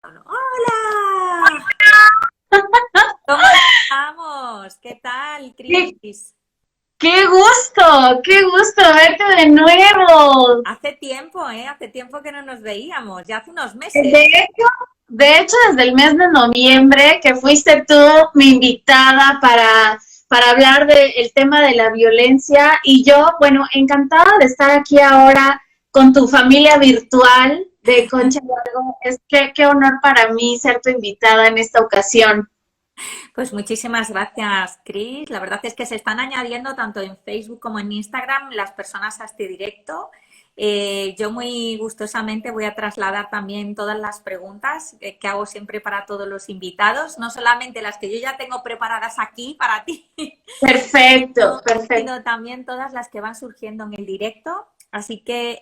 Hola, ¿cómo estamos? ¿Qué tal, ¡Qué, Cris? qué gusto verte de nuevo! Hace tiempo, ¿eh? Hace tiempo que no nos veíamos, ya hace unos meses. De hecho, desde el mes de noviembre que fuiste tú mi invitada para hablar del tema de la violencia y yo, bueno, encantada de estar aquí ahora con tu familia virtual de Concha Hidalgo. Qué honor para mí ser tu invitada en esta ocasión. Pues muchísimas gracias, Cris. La verdad es que se están añadiendo tanto en Facebook como en Instagram las personas a este directo. Yo muy gustosamente voy a trasladar también todas las preguntas que hago siempre para todos los invitados, no solamente las que yo ya tengo preparadas aquí para ti, Perfecto, perfecto. sino también todas las que van surgiendo en el directo. Así que,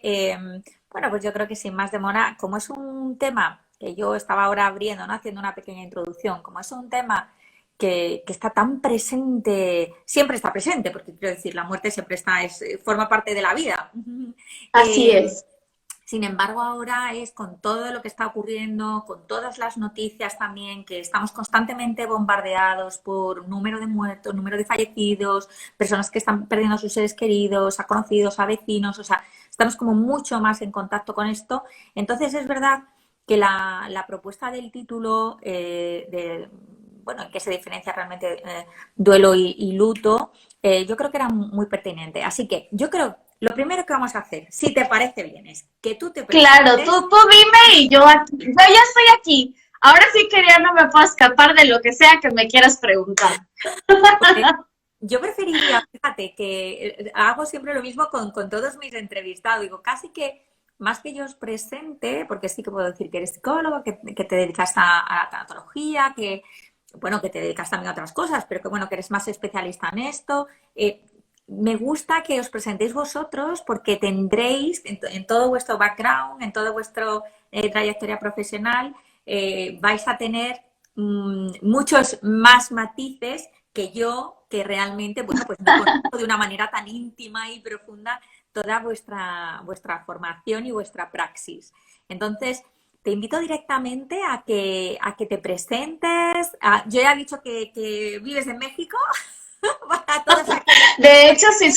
bueno, pues yo creo que sin más demora, como es un tema que yo estaba ahora abriendo, ¿no? Haciendo una pequeña introducción, como es un tema que está tan presente, siempre está presente, porque quiero decir, la muerte siempre está, forma parte de la vida. Así es. Sin embargo, ahora es con todo lo que está ocurriendo, con todas las noticias también, que estamos constantemente bombardeados por número de muertos, número de fallecidos, personas que están perdiendo a sus seres queridos, a conocidos, a vecinos, o sea, estamos como mucho más en contacto con esto. Entonces es verdad que la propuesta del título, bueno, en qué se diferencia realmente duelo y luto, yo creo que era muy pertinente. Así que yo creo lo primero que vamos a hacer, si te parece bien, es que tú te Claro, presentes. tú dime y yo aquí, yo ya estoy aquí. Ahora sí que ya no me puedo escapar de lo que sea que me quieras preguntar. Porque yo preferiría, fíjate, que hago siempre lo mismo con todos mis entrevistados. Digo, casi que más que yo os presente, porque sí que puedo decir que eres psicólogo, que te dedicas a la tanatología, que, bueno, que te dedicas también a otras cosas, pero que, bueno, que eres más especialista en esto. Me gusta que os presentéis vosotros porque tendréis en todo vuestro background, en toda vuestra trayectoria profesional, vais a tener muchos más matices que yo, que realmente, bueno, pues no conozco de una manera tan íntima y profunda toda vuestra formación y vuestra praxis. Entonces, te invito directamente a que te presentes. Yo ya he dicho que vives en México, para todos aquellos que no De saben. hecho, sí,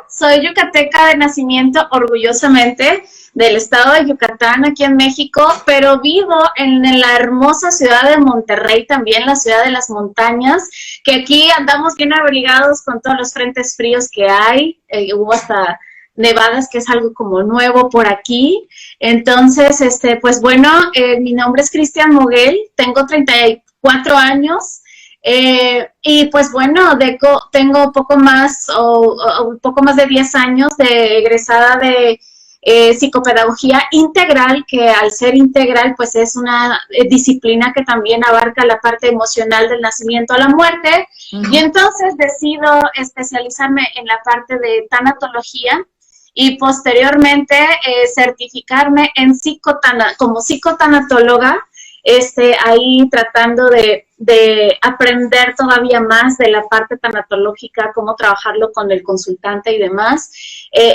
soy yucateca de nacimiento, orgullosamente, del estado de Yucatán, aquí en México, pero vivo en la hermosa ciudad de Monterrey, también la ciudad de las montañas, que aquí andamos bien abrigados con todos los frentes fríos que hay, hubo hasta nevadas, que es algo como nuevo por aquí. Entonces, pues bueno, mi nombre es Cristian Moguel, tengo 34 años. Y pues bueno, tengo poco más o un poco más de 10 años de egresada de psicopedagogía integral, que al ser integral pues es una disciplina que también abarca la parte emocional del nacimiento a la muerte. Y Ujú. entonces decido especializarme en la parte de tanatología y posteriormente certificarme en como psicotanatóloga, ahí tratando de aprender todavía más de la parte tanatológica, cómo trabajarlo con el consultante y demás.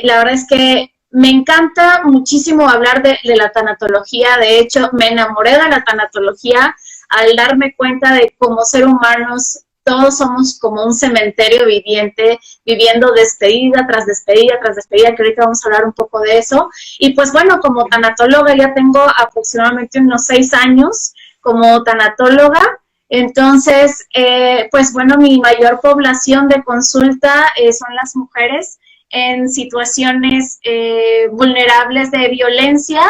La verdad es que me encanta muchísimo hablar de la tanatología. De hecho, me enamoré de la tanatología al darme cuenta de cómo ser humanos todos somos como un cementerio viviente, viviendo despedida tras despedida tras despedida, que ahorita vamos a hablar un poco de eso. Y pues bueno, como tanatóloga ya tengo aproximadamente unos 6 años como tanatóloga. Entonces, pues bueno, mi mayor población de consulta son las mujeres en situaciones vulnerables de violencia.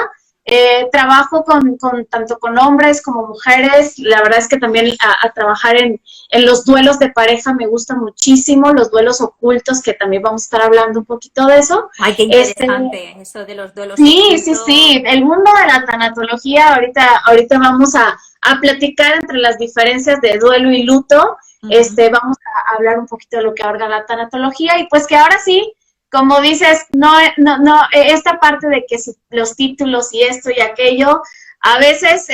Trabajo tanto con hombres como mujeres. La verdad es que también a trabajar en los duelos de pareja me gusta muchísimo, los duelos ocultos, que también vamos a estar hablando un poquito de eso. Ay, qué Este, interesante eso de los duelos ocultos. sí, el mundo de la tanatología, ahorita vamos a platicar entre las diferencias de duelo y luto. Ujú. Vamos a hablar un poquito de lo que abarca la tanatología y pues que ahora sí, como dices, no, esta parte de que si los títulos y esto y aquello, a veces,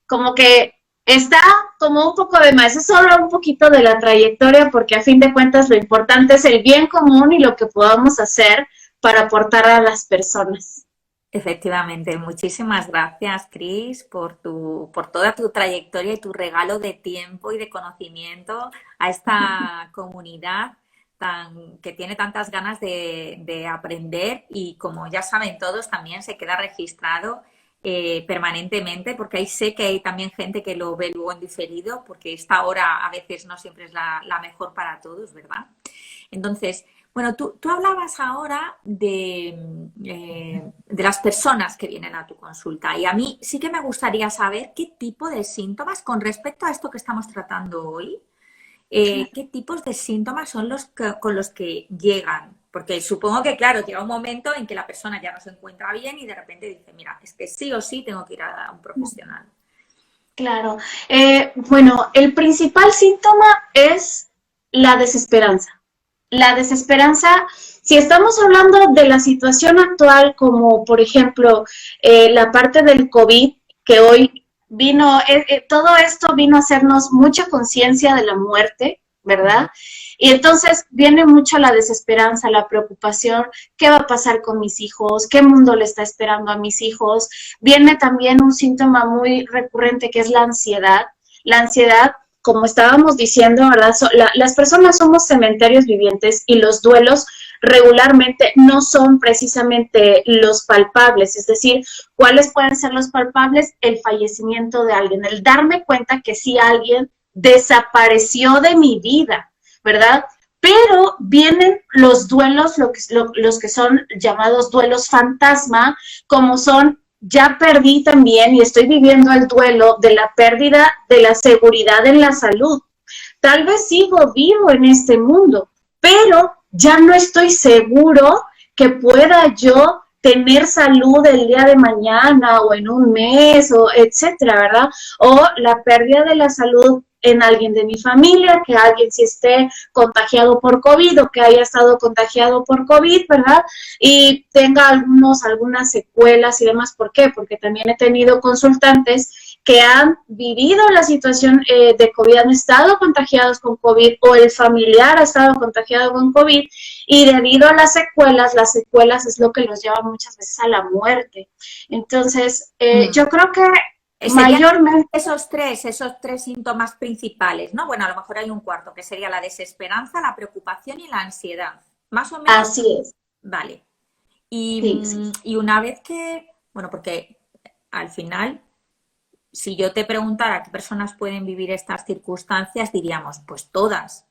como que está como un poco de más, es solo un poquito de la trayectoria, porque a fin de cuentas lo importante es el bien común y lo que podamos hacer para aportar a las personas. Efectivamente, muchísimas gracias, Cris, por toda tu trayectoria y tu regalo de tiempo y de conocimiento a esta comunidad que tiene tantas ganas de aprender y como ya saben todos, también se queda registrado permanentemente, porque ahí sé que hay también gente que lo ve luego en diferido, porque esta hora a veces no siempre es la mejor para todos, ¿verdad? Entonces, bueno, tú hablabas ahora de las personas que vienen a tu consulta y a mí sí que me gustaría saber qué tipo de síntomas, con respecto a esto que estamos tratando hoy, qué tipos de síntomas son con los que llegan. Porque supongo que, claro, llega un momento en que la persona ya no se encuentra bien y de repente dice, mira, es que sí o sí tengo que ir a un profesional. Claro. Bueno, el principal síntoma es la desesperanza. La desesperanza, si estamos hablando de la situación actual, como por ejemplo la parte del COVID, que hoy vino, todo esto vino a hacernos mucha conciencia de la muerte, ¿verdad? Y entonces viene mucho la desesperanza, la preocupación, ¿qué va a pasar con mis hijos? ¿Qué mundo le está esperando a mis hijos? Viene también un síntoma muy recurrente que es la ansiedad. La ansiedad, como estábamos diciendo, ¿verdad? Las personas somos cementerios vivientes y los duelos regularmente no son precisamente los palpables, es decir, ¿cuáles pueden ser los palpables? El fallecimiento de alguien, el darme cuenta que sí alguien desapareció de mi vida, ¿verdad? Pero vienen los duelos, los que son llamados duelos fantasma, como son, ya perdí también y estoy viviendo el duelo de la pérdida de la seguridad en la salud. Tal vez sigo vivo en este mundo, pero ya no estoy seguro que pueda yo tener salud el día de mañana o en un mes, o etcétera, ¿verdad? O la pérdida de la salud en alguien de mi familia, que alguien si esté contagiado por COVID o que haya estado contagiado por COVID, ¿verdad? Y tenga algunas secuelas y demás. ¿Por qué? Porque también he tenido consultantes que han vivido la situación de COVID, han estado contagiados con COVID o el familiar ha estado contagiado con COVID y debido a las secuelas es lo que los lleva muchas veces a la muerte. Entonces, yo creo que Serían mayormente esos tres síntomas principales, ¿no? Bueno, a lo mejor hay un cuarto, que sería la desesperanza, la preocupación y la ansiedad. Más o menos, así es. vale. Sí, sí. Y una vez que, bueno, porque al final, si yo te preguntara qué personas pueden vivir estas circunstancias, diríamos, pues todas.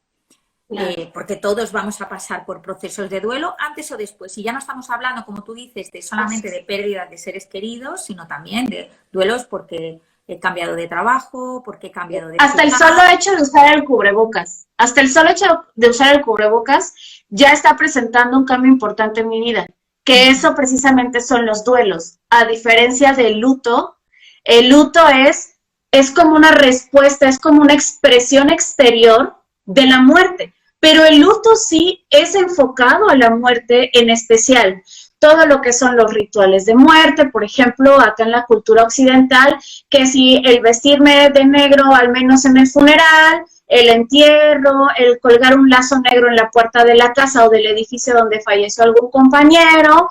Claro. Porque todos vamos a pasar por procesos de duelo antes o después. Y ya no estamos hablando, como tú dices, de solamente de pérdidas de seres queridos, sino también de duelos porque he cambiado de trabajo, porque he cambiado de Hasta el ciudad. solo hecho de usar el cubrebocas, hasta el solo hecho de usar el cubrebocas ya está presentando un cambio importante en mi vida, que eso precisamente son los duelos. A diferencia del luto, el luto es como una respuesta, es como una expresión exterior de la muerte. Pero el luto sí es enfocado a la muerte en especial. Todo lo que son los rituales de muerte, por ejemplo, acá en la cultura occidental, que si el vestirme de negro, al menos en el funeral, el entierro, el colgar un lazo negro en la puerta de la casa o del edificio donde falleció algún compañero,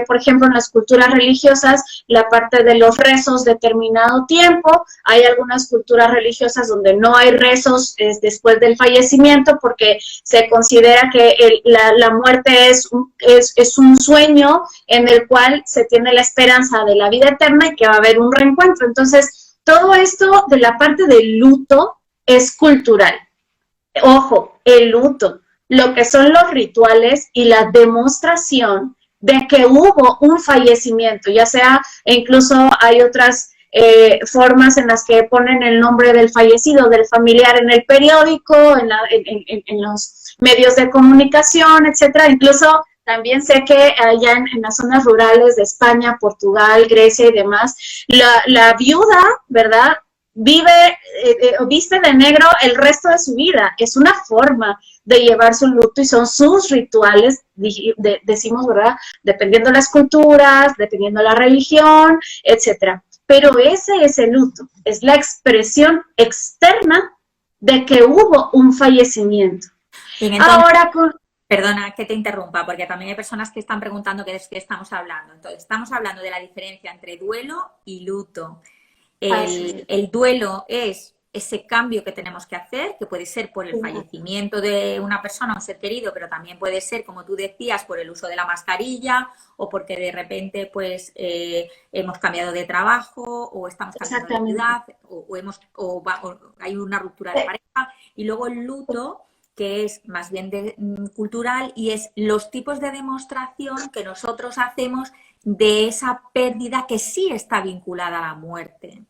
por ejemplo, en las culturas religiosas, la parte de los rezos determinado tiempo, hay algunas culturas religiosas donde no hay rezos después del fallecimiento porque se considera que la muerte es un sueño en el cual se tiene la esperanza de la vida eterna y que va a haber un reencuentro. Entonces, todo esto de la parte del luto es cultural. Ojo, el luto, lo que son los rituales y la demostración de que hubo un fallecimiento, ya sea, e incluso hay otras formas en las que ponen el nombre del fallecido, del familiar en el periódico, en los medios de comunicación, etcétera. Incluso también sé que allá en las zonas rurales de España, Portugal, Grecia y demás, la viuda, ¿verdad?, viste de negro el resto de su vida. Es una forma de llevar su luto y son sus rituales, decimos, ¿verdad? Dependiendo de las culturas, dependiendo de la religión, etcétera. Pero ese es el luto, es la expresión externa de que hubo un fallecimiento. Bien, entonces, Ahora, Perdona que te interrumpa, porque también hay personas que están preguntando de qué estamos hablando. Entonces, estamos hablando de la diferencia entre duelo y luto. Así El duelo es ese cambio que tenemos que hacer, que puede ser por el es. fallecimiento de una persona, un ser querido, pero también puede ser, como tú decías, por el uso de la mascarilla o porque de repente pues hemos cambiado de trabajo o estamos cambiando de Exactamente. ciudad o hay una ruptura de pareja. Y luego el luto, que es más bien cultural y es los tipos de demostración que nosotros hacemos de esa pérdida que sí está vinculada a la muerte.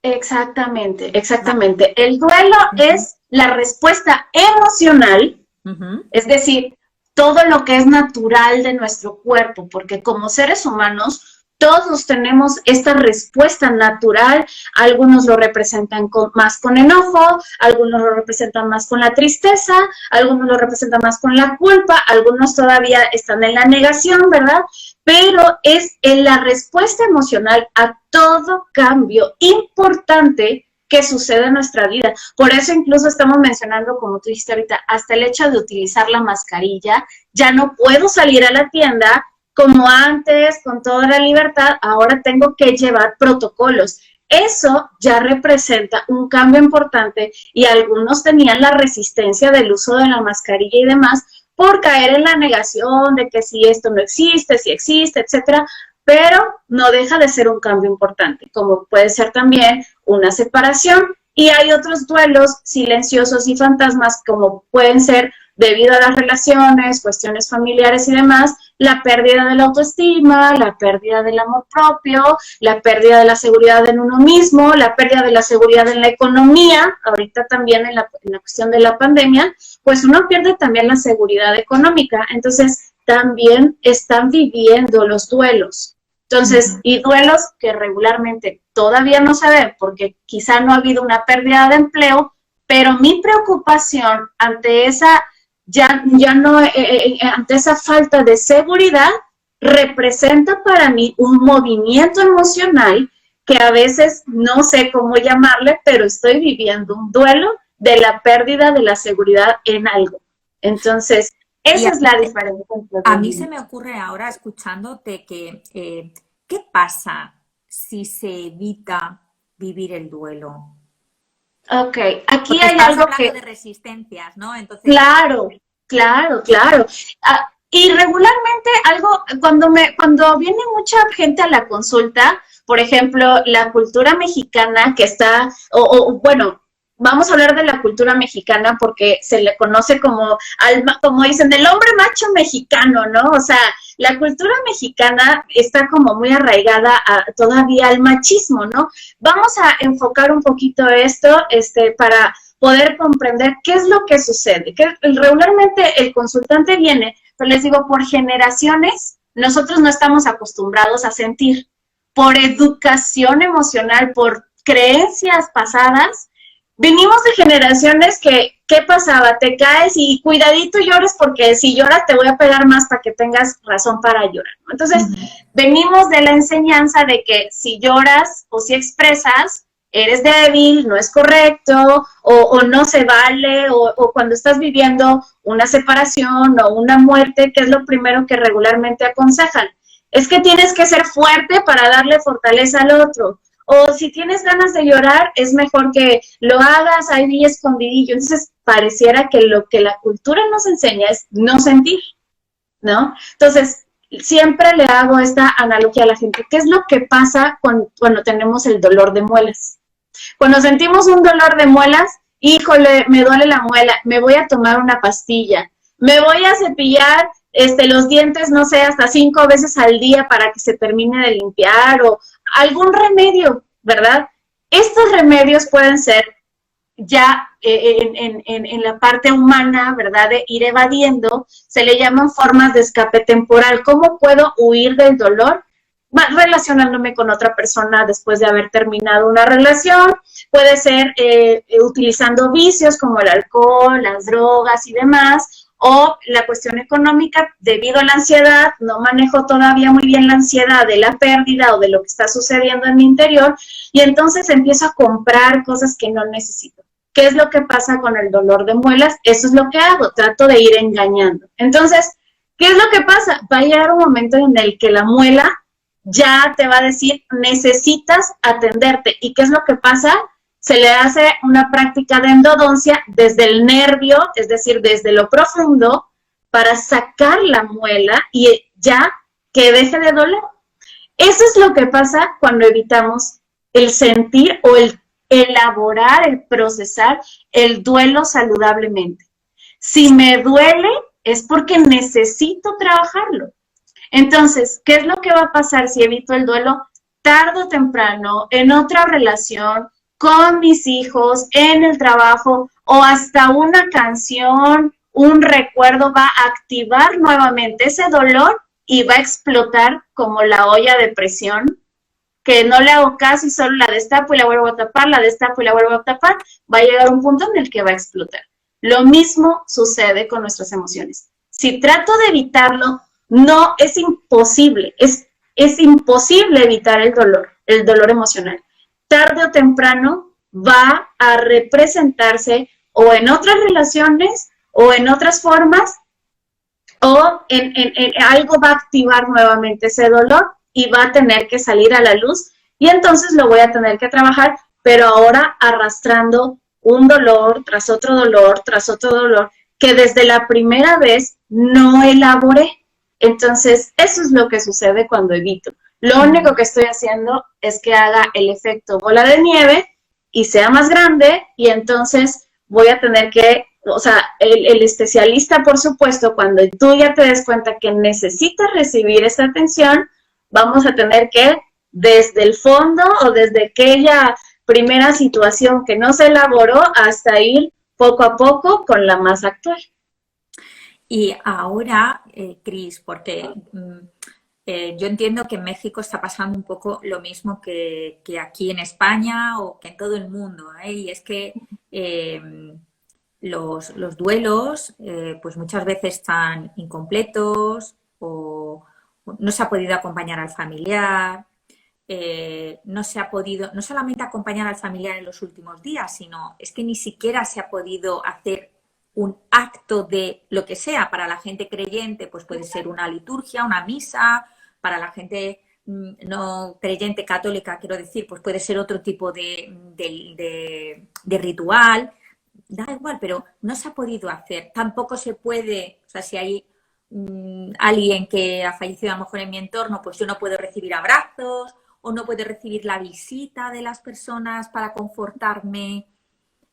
Exactamente, Vale. exactamente. El duelo Ujú, es la respuesta emocional, ujú, es decir, todo lo que es natural de nuestro cuerpo, porque como seres humanos todos tenemos esta respuesta natural, algunos lo representan más con enojo, algunos lo representan más con la tristeza, algunos lo representan más con la culpa, algunos todavía están en la negación, ¿verdad? Pero es en la respuesta emocional a todo cambio importante que sucede en nuestra vida. Por eso incluso estamos mencionando, como tú dijiste ahorita, hasta el hecho de utilizar la mascarilla. Ya no puedo salir a la tienda como antes, con toda la libertad, ahora tengo que llevar protocolos. Eso ya representa un cambio importante y algunos tenían la resistencia del uso de la mascarilla y demás por caer en la negación de que si esto no existe, si existe, etcétera, pero no deja de ser un cambio importante, como puede ser también una separación. Y hay otros duelos silenciosos y fantasmas, como pueden ser debido a las relaciones, cuestiones familiares y demás, la pérdida de la autoestima, la pérdida del amor propio, la pérdida de la seguridad en uno mismo, la pérdida de la seguridad en la economía, ahorita también en la cuestión de la pandemia, pues uno pierde también la seguridad económica. Entonces, también están viviendo los duelos. Entonces, ujú. y duelos que regularmente todavía no se ven porque quizá no ha habido una pérdida de empleo, pero mi preocupación ante esa ya no, ante esa falta de seguridad, representa para mí un movimiento emocional que a veces no sé cómo llamarle, pero estoy viviendo un duelo de la pérdida de la seguridad en algo. Entonces, Y esa es la diferencia entre a duelo mí y se luto. me ocurre ahora escuchándote que, ¿qué pasa si se evita vivir el duelo? Ok, aquí Porque hay estabas algo hablando que, de resistencias, ¿no? Entonces, claro, claro, claro. Y regularmente algo, cuando viene mucha gente a la consulta, por ejemplo, la cultura mexicana que está, bueno, vamos a hablar de la cultura mexicana porque se le conoce como, como dicen, el hombre macho mexicano, ¿no? O sea, la cultura mexicana está como muy arraigada todavía al machismo, ¿no? Vamos a enfocar un poquito esto, para poder comprender qué es lo que sucede. Que regularmente el consultante viene, pero les digo, por generaciones, nosotros no estamos acostumbrados a sentir. Por educación emocional, por creencias pasadas, venimos de generaciones que, ¿qué pasaba? Te caes y cuidadito llores porque si lloras te voy a pegar más para que tengas razón para llorar, ¿no? Entonces, ujú, venimos de la enseñanza de que si lloras o si expresas, eres débil, no es correcto, o no se vale, o cuando estás viviendo una separación o una muerte, ¿qué es lo primero que regularmente aconsejan? Es que tienes que ser fuerte para darle fortaleza al otro. O si tienes ganas de llorar, es mejor que lo hagas ahí escondidillo. Entonces, pareciera que lo que la cultura nos enseña es no sentir, ¿no? Entonces, siempre le hago esta analogía a la gente. ¿Qué es lo que pasa cuando tenemos el dolor de muelas? Cuando sentimos un dolor de muelas, híjole, me duele la muela, me voy a tomar una pastilla, me voy a cepillar los dientes, no sé, hasta 5 veces al día para que se termine de limpiar o algún remedio, ¿verdad? Estos remedios pueden ser ya en la parte humana, ¿verdad? De ir evadiendo, se le llaman formas de escape temporal. ¿Cómo puedo huir del dolor? Relacionándome con otra persona después de haber terminado una relación, puede ser utilizando vicios como el alcohol, las drogas y demás, o la cuestión económica, debido a la ansiedad, no manejo todavía muy bien la ansiedad de la pérdida o de lo que está sucediendo en mi interior, y entonces empiezo a comprar cosas que no necesito. ¿qué es lo que pasa con el dolor de muelas? Eso es lo que hago, trato de ir engañando. Entonces, ¿qué es lo que pasa? Va a llegar un momento en el que la muela ya te va a decir, necesitas atenderte. ¿Y qué es lo que pasa? Se le hace una práctica de endodoncia desde el nervio, es decir, desde lo profundo, para sacar la muela y ya que deje de doler. Eso es lo que pasa cuando evitamos el sentir o el elaborar, el procesar el duelo saludablemente. Si me duele es porque necesito trabajarlo. Entonces, ¿qué es lo que va a pasar si evito el duelo? Tarde o temprano, en otra relación, con mis hijos, en el trabajo, o hasta una canción, un recuerdo va a activar nuevamente ese dolor y va a explotar como la olla de presión, que no le hago caso y solo la destapo y la vuelvo a tapar, la destapo y la vuelvo a tapar, va a llegar un punto en el que va a explotar. Lo mismo sucede con nuestras emociones. Si trato de evitarlo, no, es imposible, es imposible evitar el dolor emocional. Tarde o temprano va a representarse o en otras relaciones o en otras formas o en algo va a activar nuevamente ese dolor y va a tener que salir a la luz y entonces lo voy a tener que trabajar, pero ahora arrastrando un dolor tras otro dolor, tras otro dolor, que desde la primera vez no elaboré. Entonces, eso es lo que sucede cuando evito. Lo único que estoy haciendo es que haga el efecto bola de nieve y sea más grande y entonces voy a tener que, o sea, el especialista, por supuesto, cuando tú ya te des cuenta que necesitas recibir esa atención, vamos a tener que, desde el fondo o desde aquella primera situación que no se elaboró hasta ir poco a poco con la más actual. Y ahora, Cris, porque yo entiendo que en México está pasando un poco lo mismo que aquí en España o que en todo el mundo, ¿eh? Y es que los duelos pues muchas veces están incompletos o no se ha podido acompañar al familiar, no se ha podido, no solamente acompañar al familiar en los últimos días, sino es que ni siquiera se ha podido hacer un acto de lo que sea. Para la gente creyente, pues puede ser una liturgia, una misa. Para la gente no creyente católica, quiero decir, pues puede ser otro tipo de ritual. Da igual, pero no se ha podido hacer. Tampoco se puede, o sea, si hay alguien que ha fallecido a lo mejor en mi entorno, pues yo no puedo recibir abrazos o no puedo recibir la visita de las personas para confortarme.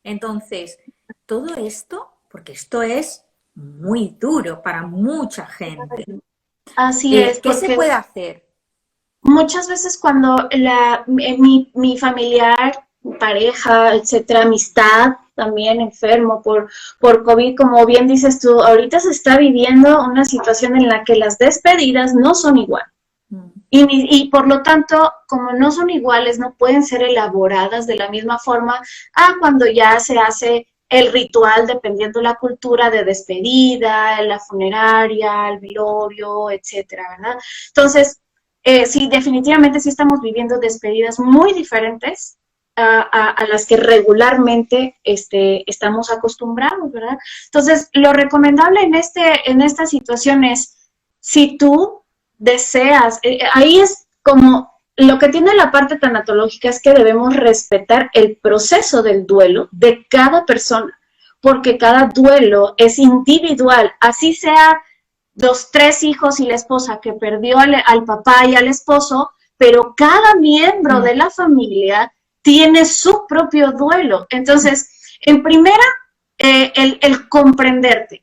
Entonces, todo esto, porque esto es muy duro para mucha gente. Así es. ¿Qué se puede hacer? Muchas veces cuando mi familiar, pareja, etcétera, amistad, también enfermo por COVID, como bien dices tú, ahorita se está viviendo una situación en la que las despedidas no son igual. Y por lo tanto, como no son iguales, no pueden ser elaboradas de la misma forma a cuando ya se hace el ritual, dependiendo la cultura, de despedida, la funeraria, el velorio, etcétera, ¿verdad? Entonces, sí, definitivamente sí estamos viviendo despedidas muy diferentes a las que regularmente estamos acostumbrados, ¿verdad? Entonces, lo recomendable en esta situación es, si tú deseas, ahí es como lo que tiene la parte tanatológica es que debemos respetar el proceso del duelo de cada persona, porque cada duelo es individual, así sea los 3 hijos y la esposa que perdió al papá y al esposo, pero cada miembro de la familia tiene su propio duelo. Entonces, en primera, el comprenderte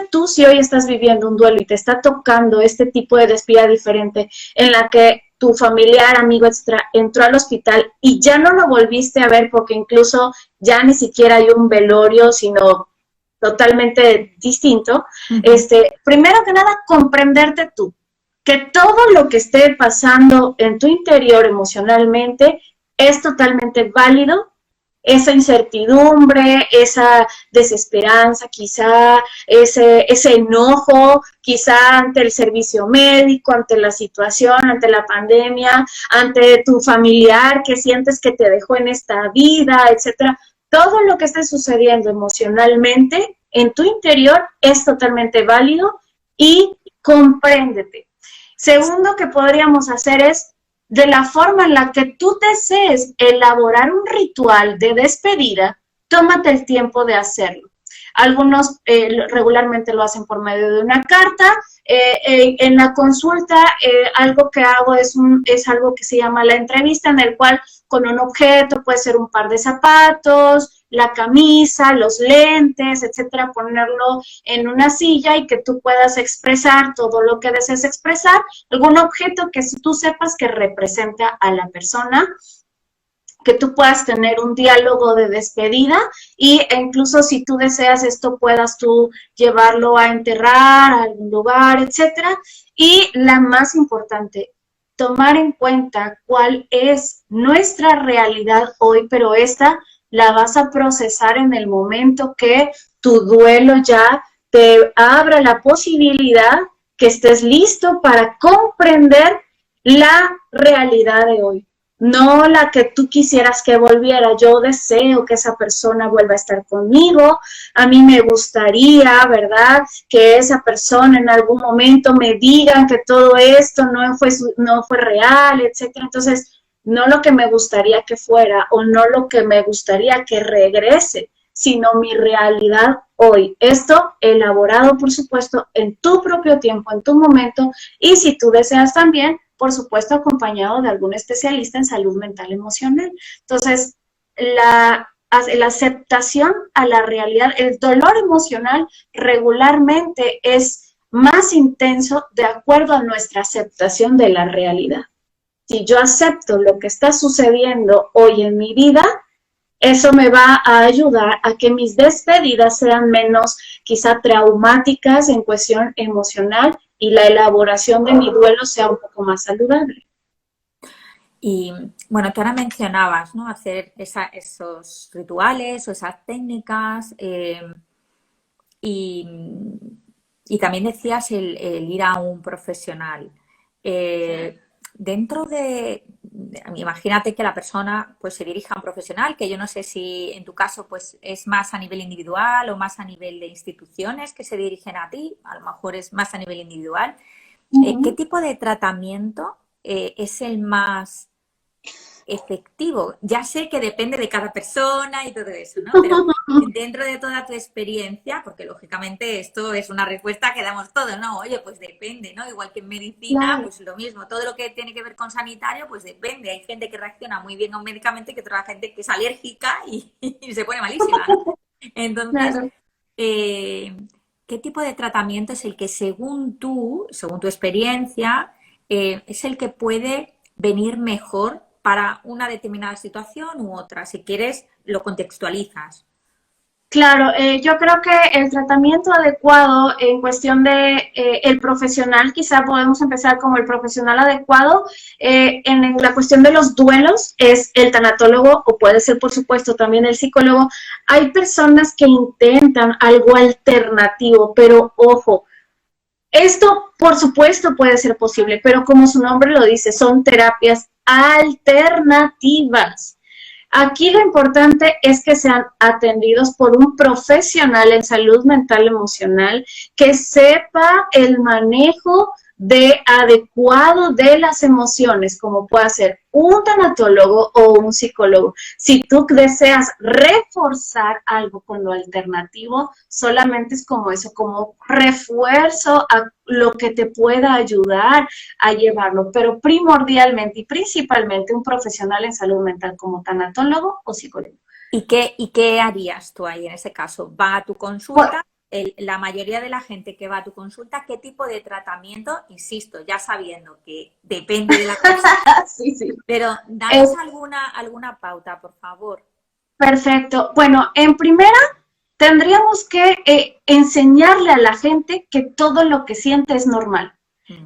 tú si hoy estás viviendo un duelo y te está tocando este tipo de despedida diferente en la que tu familiar, amigo, etcétera, entró al hospital y ya no lo volviste a ver porque incluso ya ni siquiera hay un velorio, sino totalmente distinto. Primero que nada, comprenderte tú, que todo lo que esté pasando en tu interior emocionalmente es totalmente válido. Esa incertidumbre, esa desesperanza, quizá ese enojo, quizá ante el servicio médico, ante la situación, ante la pandemia, ante tu familiar que sientes que te dejó en esta vida, etcétera. todo lo que esté sucediendo emocionalmente en tu interior es totalmente válido y compréndete. Segundo que podríamos hacer es, de la forma en la que tú desees elaborar un ritual de despedida, tómate el tiempo de hacerlo. Algunos regularmente lo hacen por medio de una carta. En la consulta, algo que hago es algo que se llama la entrevista, en el cual con un objeto, puede ser un par de zapatos, la camisa, los lentes, etcétera, ponerlo en una silla y que tú puedas expresar todo lo que desees expresar, algún objeto que tú sepas que representa a la persona, que tú puedas tener un diálogo de despedida e incluso si tú deseas esto puedas tú llevarlo a enterrar a algún lugar, etcétera. Y la más importante, tomar en cuenta cuál es nuestra realidad hoy, pero esta la vas a procesar en el momento que tu duelo ya te abra la posibilidad que estés listo para comprender la realidad de hoy. No la que tú quisieras que volviera. Yo deseo que esa persona vuelva a estar conmigo. A mí me gustaría, ¿verdad?, que esa persona en algún momento me diga que todo esto no fue real, etcétera. Entonces, no lo que me gustaría que fuera o no lo que me gustaría que regrese, sino mi realidad hoy. Esto elaborado, por supuesto, en tu propio tiempo, en tu momento, y si tú deseas también, por supuesto, acompañado de algún especialista en salud mental emocional. Entonces, la aceptación a la realidad, el dolor emocional regularmente es más intenso de acuerdo a nuestra aceptación de la realidad. Si yo acepto lo que está sucediendo hoy en mi vida, eso me va a ayudar a que mis despedidas sean menos quizá traumáticas en cuestión emocional y la elaboración de mi duelo sea un poco más saludable. Y bueno, tú ahora mencionabas, ¿no?, hacer esos rituales o esas técnicas y también decías el ir a un profesional. Dentro de, imagínate que la persona pues se dirija a un profesional, que yo no sé si en tu caso pues es más a nivel individual o más a nivel de instituciones que se dirigen a ti, a lo mejor es más a nivel individual. ¿Qué tipo de tratamiento es el más efectivo? Ya sé que depende de cada persona y todo eso, ¿no? Pero dentro de toda tu experiencia, porque lógicamente esto es una respuesta que damos todos, ¿no? Oye, pues depende, ¿no? Igual que en medicina, Claro. pues lo mismo. Todo lo que tiene que ver con sanitario, pues depende. Hay gente que reacciona muy bien a un medicamento y que otra gente que es alérgica y se pone malísima, ¿no? Entonces, Claro. ¿qué tipo de tratamiento es el que según tu experiencia, es el que puede venir mejor para una determinada situación u otra? Si quieres, lo contextualizas. Claro, yo creo que el tratamiento adecuado en cuestión de el profesional, quizá podemos empezar como el profesional adecuado, en la cuestión de los duelos es el tanatólogo o puede ser por supuesto también el psicólogo. Hay personas que intentan algo alternativo, pero ojo, esto por supuesto puede ser posible, pero como su nombre lo dice, son terapias alternativas. Aquí lo importante es que sean atendidos por un profesional en salud mental emocional que sepa el manejo adecuado de las emociones, como puede ser un tanatólogo o un psicólogo. Si tú deseas reforzar algo con lo alternativo, solamente es como eso, como refuerzo a lo que te pueda ayudar a llevarlo, pero primordialmente y principalmente un profesional en salud mental como tanatólogo o psicólogo. ¿Y qué harías tú ahí en ese caso? ¿Va a tu consulta? La mayoría de la gente que va a tu consulta, ¿qué tipo de tratamiento? Insisto, ya sabiendo que depende de la persona, Sí, sí. pero danos alguna pauta, por favor. Perfecto. Bueno, en primera, tendríamos que enseñarle a la gente que todo lo que siente es normal.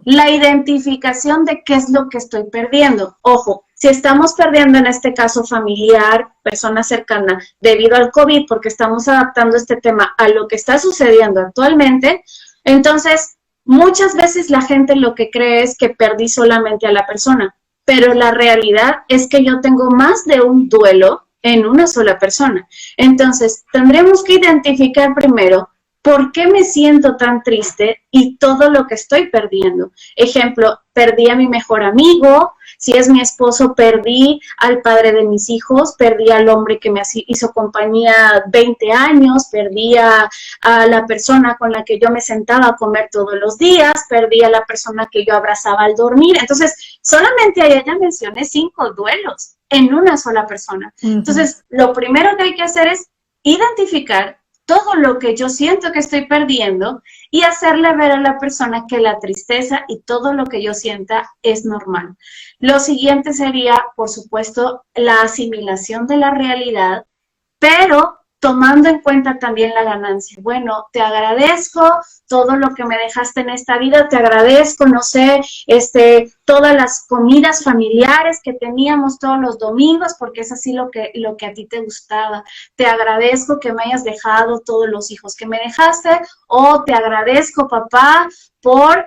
La identificación de qué es lo que estoy perdiendo. Ojo, si estamos perdiendo en este caso familiar, persona cercana, debido al COVID, porque estamos adaptando este tema a lo que está sucediendo actualmente, entonces muchas veces la gente lo que cree es que perdí solamente a la persona, pero la realidad es que yo tengo más de un duelo en una sola persona. Entonces, tendremos que identificar primero por qué me siento tan triste y todo lo que estoy perdiendo. Ejemplo, perdí a mi mejor amigo, si es mi esposo, perdí al padre de mis hijos, perdí al hombre que me hizo compañía 20 años, perdí a la persona con la que yo me sentaba a comer todos los días, perdí a la persona que yo abrazaba al dormir. Entonces, solamente ahí ya mencioné 5 duelos en una sola persona. Entonces, lo primero que hay que hacer es identificar todo lo que yo siento que estoy perdiendo y hacerle ver a la persona que la tristeza y todo lo que yo sienta es normal. Lo siguiente sería, por supuesto, la asimilación de la realidad, pero tomando en cuenta también la ganancia. Bueno, te agradezco todo lo que me dejaste en esta vida, te agradezco, no sé, todas las comidas familiares que teníamos todos los domingos, porque es así lo que a ti te gustaba. Te agradezco que me hayas dejado todos los hijos que me dejaste, o te agradezco, papá, por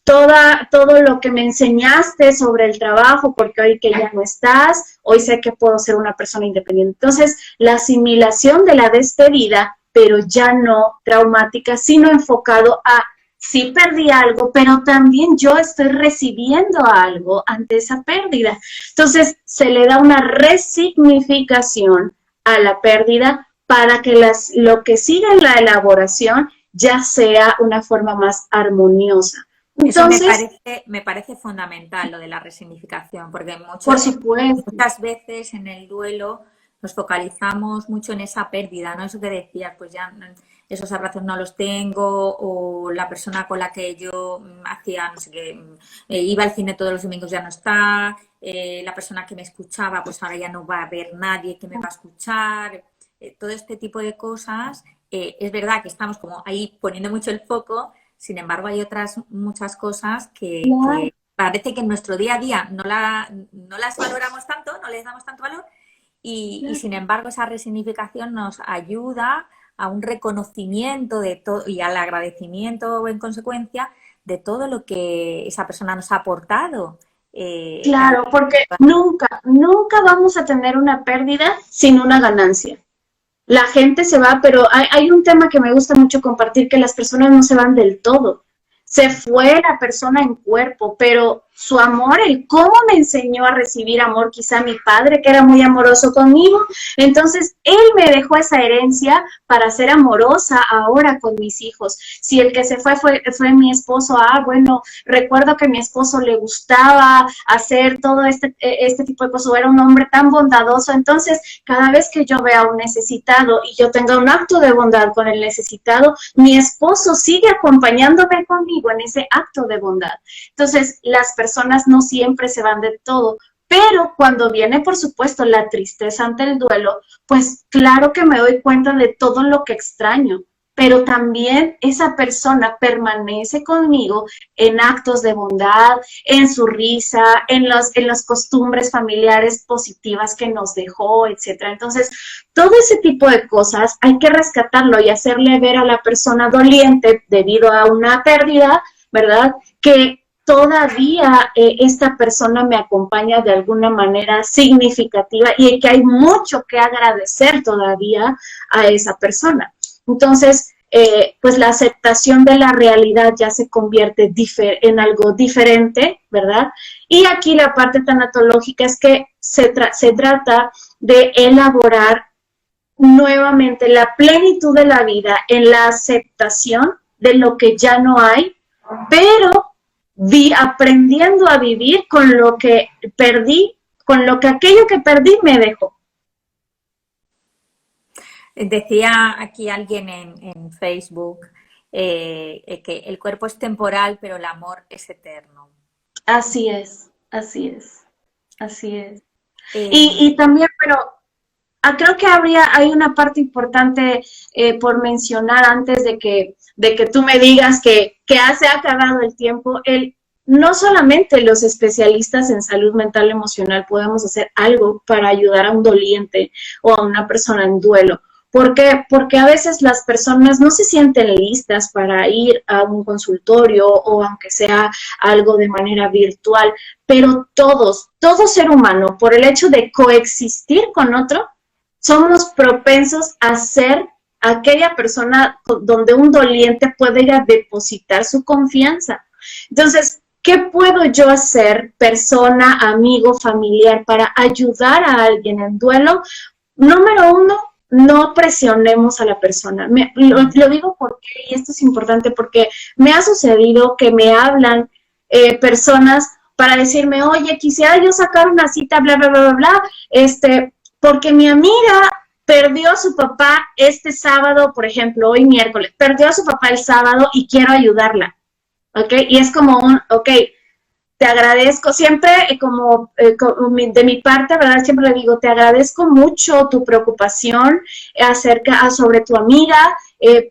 todo lo que me enseñaste sobre el trabajo, porque hoy que ya no estás, hoy sé que puedo ser una persona independiente. Entonces, la asimilación de la despedida, pero ya no traumática, sino enfocado a sí perdí algo, pero también yo estoy recibiendo algo ante esa pérdida. Entonces, se le da una resignificación a la pérdida para que lo que siga en la elaboración ya sea una forma más armoniosa. Entonces, eso me parece fundamental, lo de la resignificación, porque por supuesto. muchas veces en el duelo nos focalizamos mucho en esa pérdida, ¿no? Eso que decías, pues ya esos abrazos no los tengo, o la persona con la que yo hacía, no sé qué, iba al cine todos los domingos ya no está, la persona que me escuchaba, pues ahora ya no va a haber nadie que me va a escuchar, todo este tipo de cosas. Es verdad que estamos como ahí poniendo mucho el foco, sin embargo hay otras muchas cosas que parece que en nuestro día a día no las valoramos tanto, no les damos tanto valor y sin embargo esa resignificación nos ayuda a un reconocimiento de todo y al agradecimiento en consecuencia de todo lo que esa persona nos ha aportado. Claro, porque nunca vamos a tener una pérdida sin una ganancia. La gente se va, pero hay un tema que me gusta mucho compartir, que las personas no se van del todo. Se fue la persona en cuerpo, pero su amor, el cómo me enseñó a recibir amor, quizá mi padre, que era muy amoroso conmigo, entonces él me dejó esa herencia para ser amorosa ahora con mis hijos. Si el que se fue mi esposo, bueno, recuerdo que a mi esposo le gustaba hacer todo este tipo de cosas, era un hombre tan bondadoso, entonces cada vez que yo vea a un necesitado y yo tenga un acto de bondad con el necesitado, mi esposo sigue acompañándome conmigo en ese acto de bondad. Entonces, las personas no siempre se van del todo, pero cuando viene, por supuesto, la tristeza ante el duelo, pues claro que me doy cuenta de todo lo que extraño, pero también esa persona permanece conmigo en actos de bondad, en su risa, en las costumbres familiares positivas que nos dejó, etcétera. Entonces, todo ese tipo de cosas hay que rescatarlo y hacerle ver a la persona doliente debido a una pérdida, ¿verdad?, que todavía esta persona me acompaña de alguna manera significativa y que hay mucho que agradecer todavía a esa persona. Entonces, pues la aceptación de la realidad ya se convierte en algo diferente, ¿verdad? Y aquí la parte tanatológica es que se trata de elaborar nuevamente la plenitud de la vida en la aceptación de lo que ya no hay, pero aprendiendo a vivir con lo que perdí, con lo que aquello que perdí me dejó. Decía aquí alguien en Facebook que el cuerpo es temporal, pero el amor es eterno. Así es, así es, así es. Y también, pero creo que hay una parte importante por mencionar antes de que tú me digas que se ha acabado el tiempo. No solamente los especialistas en salud mental y emocional podemos hacer algo para ayudar a un doliente o a una persona en duelo. ¿Por qué? Porque a veces las personas no se sienten listas para ir a un consultorio o aunque sea algo de manera virtual, pero todo ser humano, por el hecho de coexistir con otro, somos propensos a ser aquella persona donde un doliente puede ir a depositar su confianza. Entonces, ¿qué puedo yo hacer, persona, amigo, familiar, para ayudar a alguien en duelo? Número uno, no presionemos a la persona. Lo digo porque, y esto es importante, porque me ha sucedido que me hablan personas para decirme, oye, quisiera yo sacar una cita, bla, bla, bla, bla, bla, porque mi amiga perdió a su papá este sábado, por ejemplo, hoy miércoles, perdió a su papá el sábado y quiero ayudarla, ¿ok? Y es como ok, te agradezco, siempre de mi parte, ¿verdad? Siempre le digo, te agradezco mucho tu preocupación sobre tu amiga,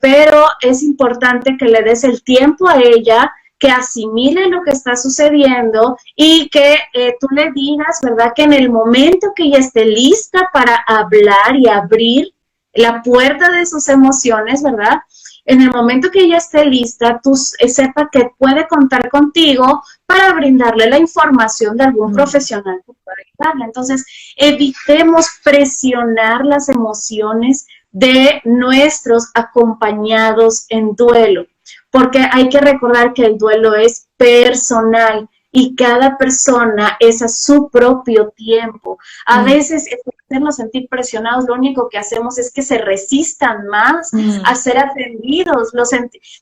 pero es importante que le des el tiempo a ella, que asimile lo que está sucediendo y que tú le digas, ¿verdad? Que en el momento que ella esté lista para hablar y abrir la puerta de sus emociones, ¿verdad? En el momento que ella esté lista, tú sepa que puede contar contigo para brindarle la información de algún profesional que pueda ayudarle. Entonces, evitemos presionar las emociones de nuestros acompañados en duelo, porque hay que recordar que el duelo es personal y cada persona es a su propio tiempo. A veces, hacernos sentir presionados, lo único que hacemos es que se resistan más a ser atendidos,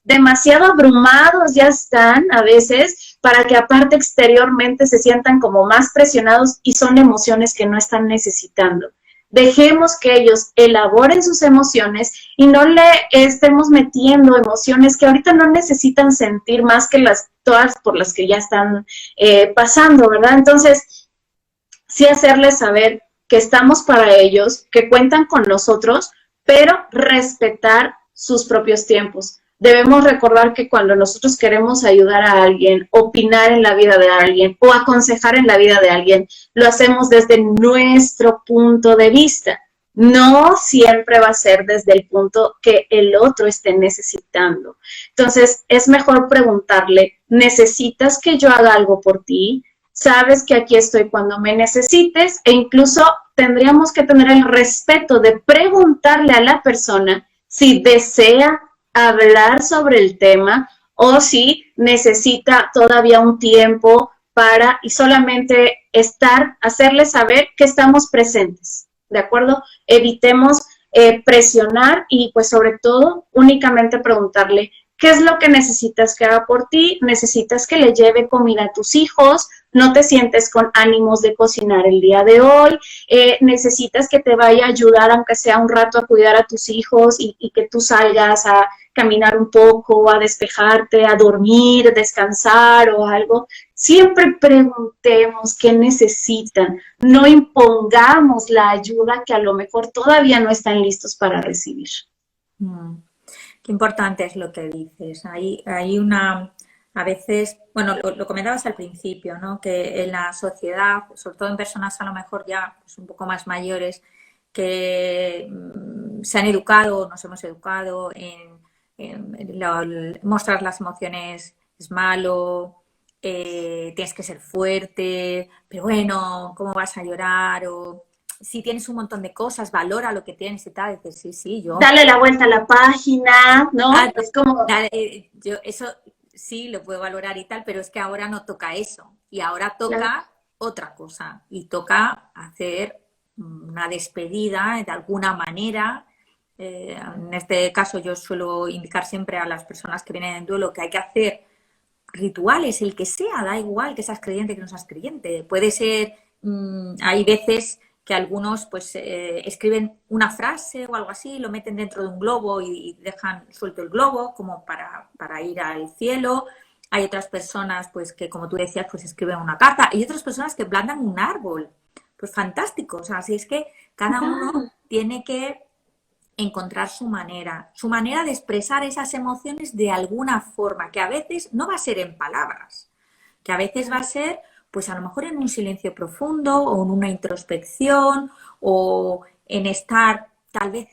demasiado abrumados ya están a veces para que aparte exteriormente se sientan como más presionados y son emociones que no están necesitando. Dejemos que ellos elaboren sus emociones y no le estemos metiendo emociones que ahorita no necesitan sentir más que todas por las que ya están pasando, ¿verdad? Entonces, sí hacerles saber que estamos para ellos, que cuentan con nosotros, pero respetar sus propios tiempos. Debemos recordar que cuando nosotros queremos ayudar a alguien, opinar en la vida de alguien o aconsejar en la vida de alguien, lo hacemos desde nuestro punto de vista. No siempre va a ser desde el punto que el otro esté necesitando. Entonces, es mejor preguntarle, ¿necesitas que yo haga algo por ti? Sabes que aquí estoy cuando me necesites, e incluso tendríamos que tener el respeto de preguntarle a la persona si desea hablar sobre el tema o si necesita todavía un tiempo para y solamente hacerle saber que estamos presentes, ¿de acuerdo? Evitemos presionar y pues sobre todo únicamente preguntarle ¿qué es lo que necesitas que haga por ti? ¿Necesitas que le lleve comida a tus hijos? ¿No te sientes con ánimos de cocinar el día de hoy? ¿Necesitas que te vaya a ayudar, aunque sea un rato, a cuidar a tus hijos y que tú salgas a caminar un poco, a despejarte, a dormir, descansar o algo? Siempre preguntemos qué necesitan. No impongamos la ayuda que a lo mejor todavía no están listos para recibir. Qué importante es lo que dices. Hay a veces, bueno, lo comentabas al principio, ¿no? Que en la sociedad, sobre todo en personas a lo mejor ya pues, un poco más mayores, que se han educado, nos hemos educado en mostrar las emociones es malo, tienes que ser fuerte, pero bueno, ¿cómo vas a llorar? O si tienes un montón de cosas, valora lo que tienes y tal. Dices, sí, sí, yo. Dale la vuelta a la página, ¿no? Es como. Yo eso sí lo puedo valorar y tal, pero es que ahora no toca eso. Y ahora toca otra cosa. Y toca hacer una despedida de alguna manera. En este caso, yo suelo indicar siempre a las personas que vienen en duelo que hay que hacer rituales, el que sea, da igual que seas creyente que no seas creyente. Puede ser, hay veces que algunos pues escriben una frase o algo así, lo meten dentro de un globo y dejan suelto el globo como para ir al cielo. Hay otras personas pues que, como tú decías, pues escriben una carta. Y otras personas que plantan un árbol. Pues fantástico. O sea, así es que cada uno tiene que encontrar su manera de expresar esas emociones de alguna forma, que a veces no va a ser en palabras, que a veces va a ser pues a lo mejor en un silencio profundo o en una introspección o en estar tal vez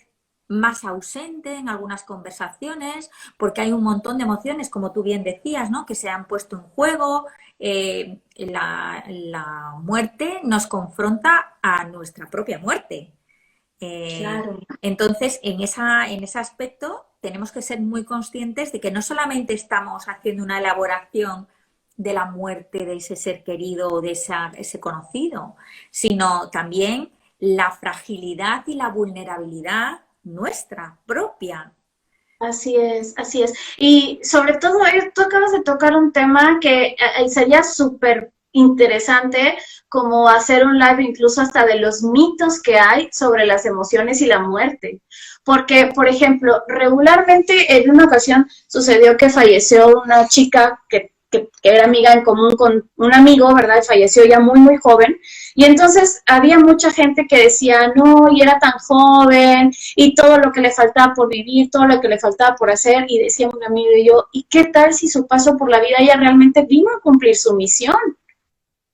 más ausente en algunas conversaciones, porque hay un montón de emociones, como tú bien decías, ¿no? Que se han puesto en juego. La muerte nos confronta a nuestra propia muerte. Claro. Entonces, en ese aspecto, tenemos que ser muy conscientes de que no solamente estamos haciendo una elaboración de la muerte de ese ser querido o de ese conocido, sino también la fragilidad y la vulnerabilidad nuestra propia. Así es, así es. Y sobre todo, tú acabas de tocar un tema que sería súper interesante como hacer un live incluso hasta de los mitos que hay sobre las emociones y la muerte. Porque, por ejemplo, regularmente en una ocasión sucedió que falleció una chica que era amiga en común con un amigo, ¿verdad? Falleció ya muy, muy joven. Y entonces había mucha gente que decía, no, y era tan joven, y todo lo que le faltaba por vivir, todo lo que le faltaba por hacer, y decía un amigo y yo, ¿y qué tal si su paso por la vida ella realmente vino a cumplir su misión?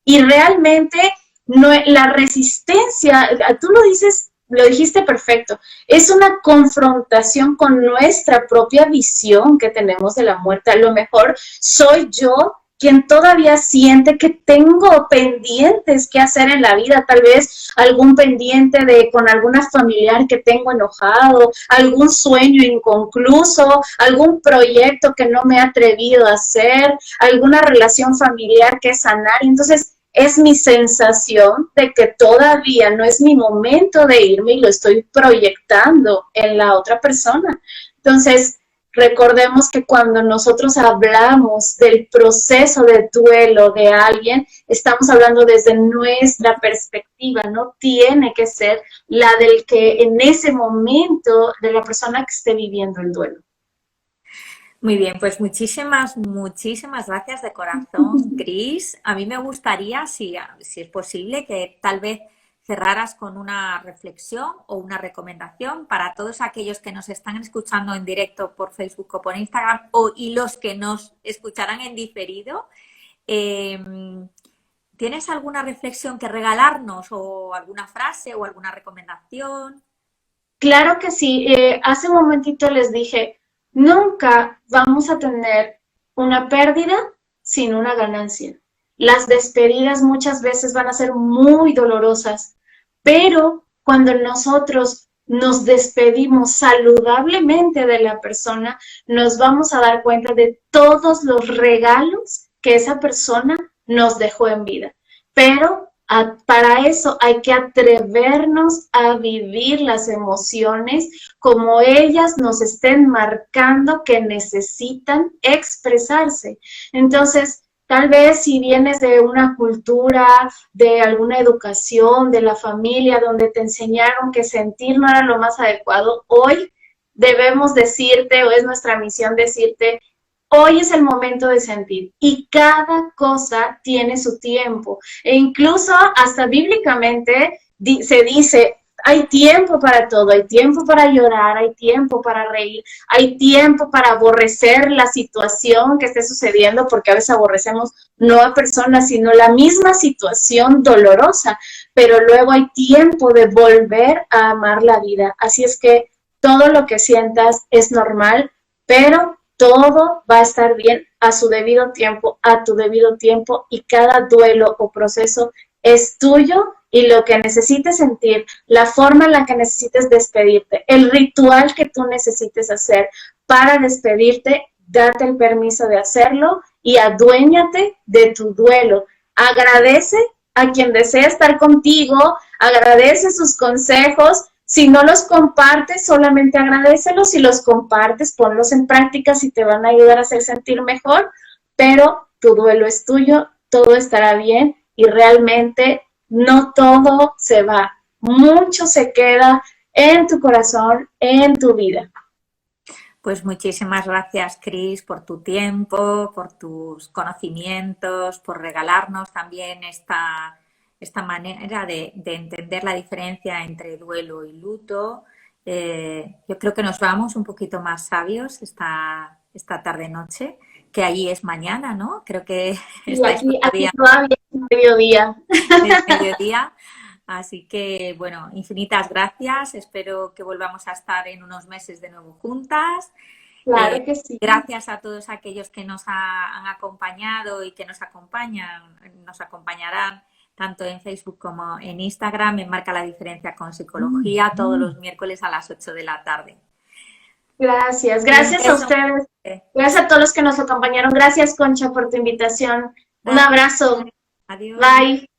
Y realmente no, la resistencia, tú lo dices, lo dijiste perfecto, es una confrontación con nuestra propia visión que tenemos de la muerte. A lo mejor soy yo quien todavía siente que tengo pendientes que hacer en la vida, tal vez algún pendiente de con alguna familiar que tengo enojado, algún sueño inconcluso, algún proyecto que no me he atrevido a hacer, alguna relación familiar que sanar. Entonces, es mi sensación de que todavía no es mi momento de irme y lo estoy proyectando en la otra persona. Entonces, recordemos que cuando nosotros hablamos del proceso de duelo de alguien, estamos hablando desde nuestra perspectiva, no tiene que ser la del que en ese momento de la persona que esté viviendo el duelo. Muy bien, pues muchísimas gracias de corazón, Cris. A mí me gustaría, si es posible, que tal vez cerraras con una reflexión o una recomendación para todos aquellos que nos están escuchando en directo por Facebook o por Instagram y los que nos escucharán en diferido. Eh, ¿Tienes alguna reflexión que regalarnos o alguna frase o alguna recomendación? Claro que sí. Hace un momentito les dije, nunca vamos a tener una pérdida sin una ganancia. Las despedidas muchas veces van a ser muy dolorosas, pero cuando nosotros nos despedimos saludablemente de la persona, nos vamos a dar cuenta de todos los regalos que esa persona nos dejó en vida. Pero para eso hay que atrevernos a vivir las emociones como ellas nos estén marcando que necesitan expresarse. Entonces, tal vez si vienes de una cultura, de alguna educación, de la familia, donde te enseñaron que sentir no era lo más adecuado, hoy debemos decirte, o es nuestra misión decirte, hoy es el momento de sentir y cada cosa tiene su tiempo. E incluso hasta bíblicamente se dice, hay tiempo para todo, hay tiempo para llorar, hay tiempo para reír, hay tiempo para aborrecer la situación que esté sucediendo, porque a veces aborrecemos no a personas, sino la misma situación dolorosa, pero luego hay tiempo de volver a amar la vida. Así es que todo lo que sientas es normal, pero todo va a estar bien a su debido tiempo, a tu debido tiempo, y cada duelo o proceso es tuyo y lo que necesites sentir, la forma en la que necesites despedirte, el ritual que tú necesites hacer para despedirte, date el permiso de hacerlo y aduéñate de tu duelo. Agradece a quien desea estar contigo, agradece sus consejos. Si no los compartes, solamente agradécelos. Si los compartes, ponlos en práctica si te van a ayudar a hacer sentir mejor, pero tu duelo es tuyo, todo estará bien y realmente no todo se va. Mucho se queda en tu corazón, en tu vida. Pues muchísimas gracias, Cris, por tu tiempo, por tus conocimientos, por regalarnos también esta manera de entender la diferencia entre duelo y luto. Yo creo que nos vamos un poquito más sabios esta tarde-noche, que allí es mañana, ¿no? Creo que Y estáis aquí todavía todavía es mediodía. en mediodía. Así que, bueno, infinitas gracias. Espero que volvamos a estar en unos meses de nuevo juntas. Claro que sí. Gracias a todos aquellos que nos han acompañado y que nos acompañan, nos acompañarán tanto en Facebook como en Instagram, en Marca la Diferencia con Psicología, todos los miércoles a las 8 de la tarde. Gracias, gracias a ustedes. Gracias a todos los que nos acompañaron. Gracias, Concha, por tu invitación. Un abrazo. Adiós. Bye.